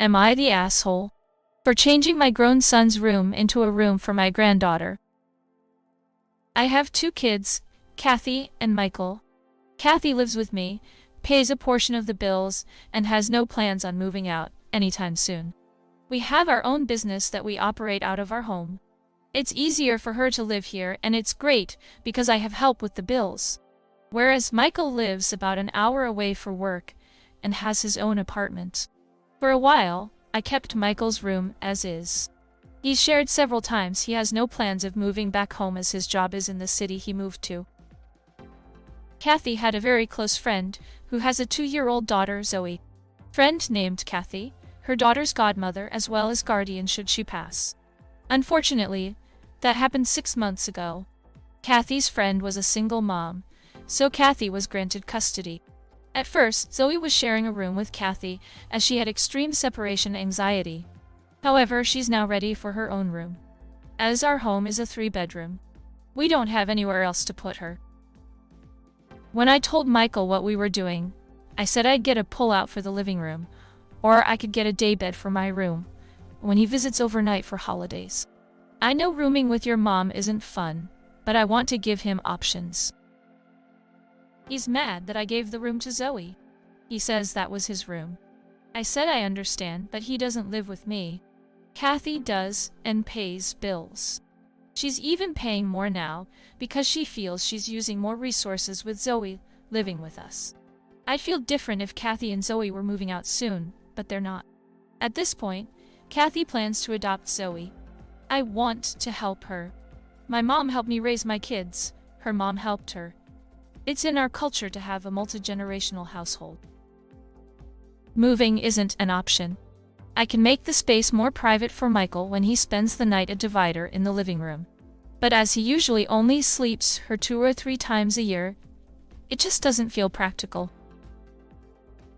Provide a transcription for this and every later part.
Am I the asshole for changing my grown son's room into a room for my granddaughter? I have two kids, Kathy and Michael. Kathy lives with me, pays a portion of the bills, and has no plans on moving out anytime soon. We have our own business that we operate out of our home. It's easier for her to live here, and it's great because I have help with the bills. Whereas Michael lives about an hour away for work and has his own apartment. For a while, I kept Michael's room as is. He's shared several times. He has no plans of moving back home as his job is in the city he moved to. Kathy had a very close friend who has a 2-year-old daughter, Zoe. Friend named Kathy, her daughter's godmother as well as guardian should she pass. Unfortunately, that happened 6 months ago. Kathy's friend was a single mom, so Kathy was granted custody. At first, Zoe was sharing a room with Kathy as she had extreme separation anxiety. However, she's now ready for her own room. As our home is a 3-bedroom, we don't have anywhere else to put her. When I told Michael what we were doing, I said I'd get a pull-out for the living room, or I could get a daybed for my room when he visits overnight for holidays. I know rooming with your mom isn't fun, but I want to give him options. He's mad that I gave the room to Zoe. He says that was his room. I said I understand, but he doesn't live with me. Kathy does and pays bills. She's even paying more now because she feels she's using more resources with Zoe living with us. I'd feel different if Kathy and Zoe were moving out soon, but they're not. At this point, Kathy plans to adopt Zoe. I want to help her. My mom helped me raise my kids. Her mom helped her. It's in our culture to have a multi-generational household. Moving isn't an option. I can make the space more private for Michael when he spends the night at divider in the living room. But as he usually only sleeps her 2 or 3 times a year, it just doesn't feel practical.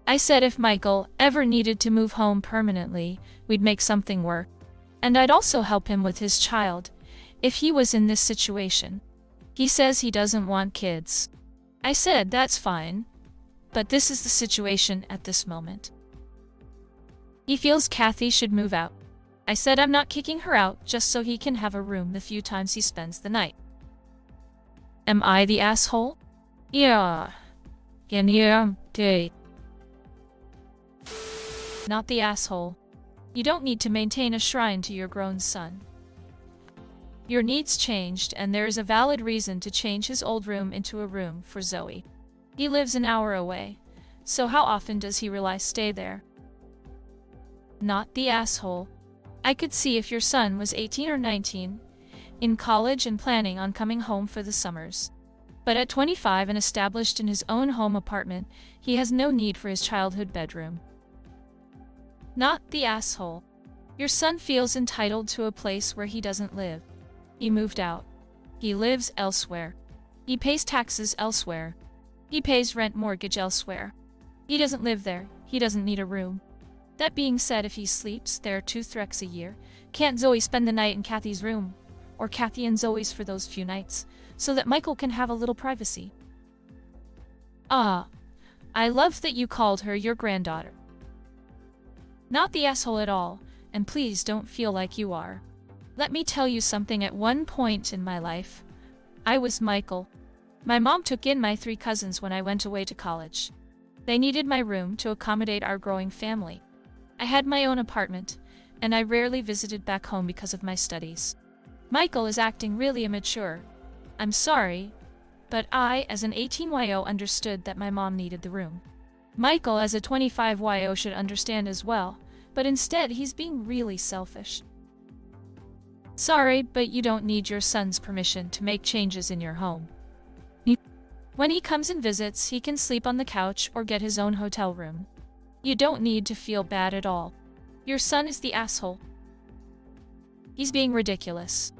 I said if Michael ever needed to move home permanently, we'd make something work. And I'd also help him with his child, if he was in this situation. He says he doesn't want kids. I said that's fine, but this is the situation at this moment. He feels Kathy should move out. I said I'm not kicking her out just so he can have a room the few times he spends the night. Am I the asshole? Yeah. Not the asshole. You don't need to maintain a shrine to your grown son. Your needs changed, and there is a valid reason to change his old room into a room for Zoe. He lives an hour away, so how often does he really stay there? Not the asshole. I could see if your son was 18 or 19, in college and planning on coming home for the summers. But at 25 and established in his own home apartment, he has no need for his childhood bedroom. Not the asshole. Your son feels entitled to a place where he doesn't live. He moved out. He lives elsewhere. He pays taxes elsewhere. He pays rent mortgage elsewhere. He doesn't live there. He doesn't need a room. That being said, if he sleeps there 2 threeks a year, can't Zoe spend the night in Kathy's room? Or Kathy and Zoe's for those few nights, so that Michael can have a little privacy? Ah, I love that you called her your granddaughter. Not the asshole at all, and please don't feel like you are. Let me tell you something. At one point in my life, I was Michael. My mom took in my 3 cousins when I went away to college. They needed my room to accommodate our growing family. I had my own apartment, and I rarely visited back home because of my studies. Michael is acting really immature. I'm sorry, but I, as an 18-YO, understood that my mom needed the room. Michael, as a 25-YO, should understand as well, but instead he's being really selfish. Sorry, but you don't need your son's permission to make changes in your home. When he comes and visits, he can sleep on the couch or get his own hotel room. You don't need to feel bad at all. Your son is the asshole. He's being ridiculous.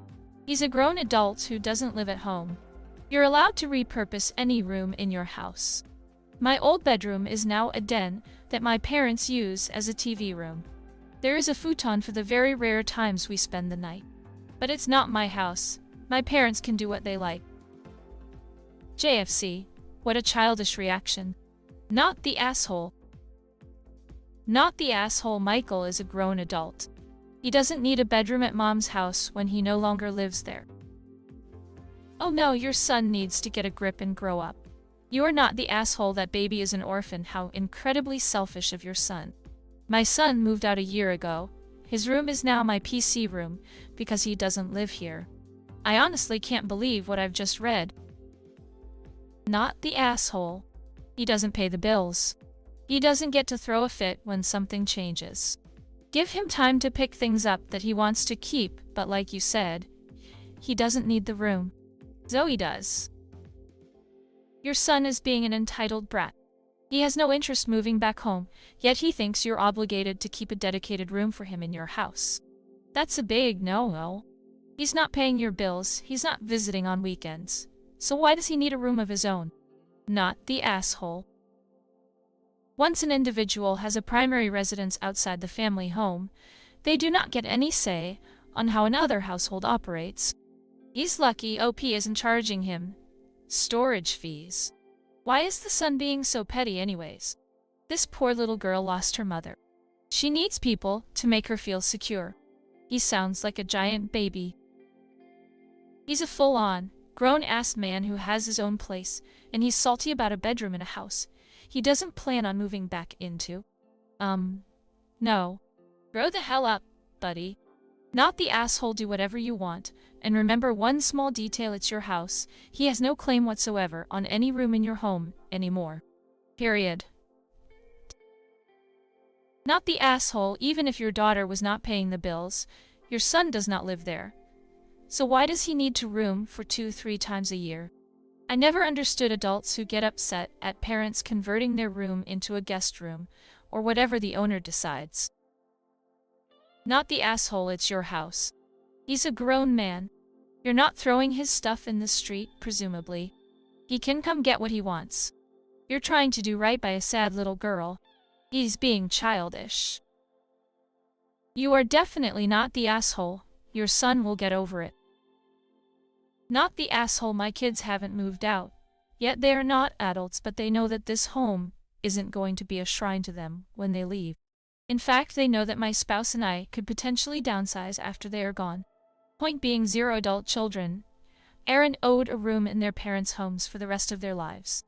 He's a grown adult who doesn't live at home. You're allowed to repurpose any room in your house. My old bedroom is now a den that my parents use as a TV room. There is a futon for the very rare times we spend the night. But it's not my house. My parents can do what they like. JFC, what a childish reaction. Not the asshole. Not the asshole. Michael is a grown adult. He doesn't need a bedroom at mom's house when he no longer lives there. Oh no, your son needs to get a grip and grow up. You are not the asshole. That baby is an orphan. How incredibly selfish of your son. My son moved out a year ago. His room is now my PC room because he doesn't live here. I honestly can't believe what I've just read. Not the asshole. He doesn't pay the bills. He doesn't get to throw a fit when something changes. Give him time to pick things up that he wants to keep, but like you said, he doesn't need the room. Zoe does. Your son is being an entitled brat. He has no interest moving back home, yet he thinks you're obligated to keep a dedicated room for him in your house. That's a big no-no. He's not paying your bills, he's not visiting on weekends. So why does he need a room of his own? Not the asshole. Once an individual has a primary residence outside the family home, they do not get any say on how another household operates. He's lucky OP isn't charging him storage fees. Why is the son being so petty anyways? This poor little girl lost her mother. She needs people to make her feel secure. He sounds like a giant baby. He's a full-on, grown-ass man who has his own place, and he's salty about a bedroom in a house he doesn't plan on moving back into. No. Grow the hell up, buddy. Not the asshole. Do whatever you want, and remember one small detail: it's your house. He has no claim whatsoever on any room in your home anymore. Period. Not the asshole. Even if your daughter was not paying the bills, your son does not live there. So why does he need to room for 2-3 times a year? I never understood adults who get upset at parents converting their room into a guest room, or whatever the owner decides. Not the asshole. It's your house. He's a grown man. You're not throwing his stuff in the street, presumably. He can come get what he wants. You're trying to do right by a sad little girl. He's being childish. You are definitely not the asshole. Your son will get over it. Not the asshole. My kids haven't moved out. Yet they are not adults, but they know that this home isn't going to be a shrine to them when they leave. In fact, they know that my spouse and I could potentially downsize after they are gone. Point being, 0 adult children. Aaron owed a room in their parents' homes for the rest of their lives.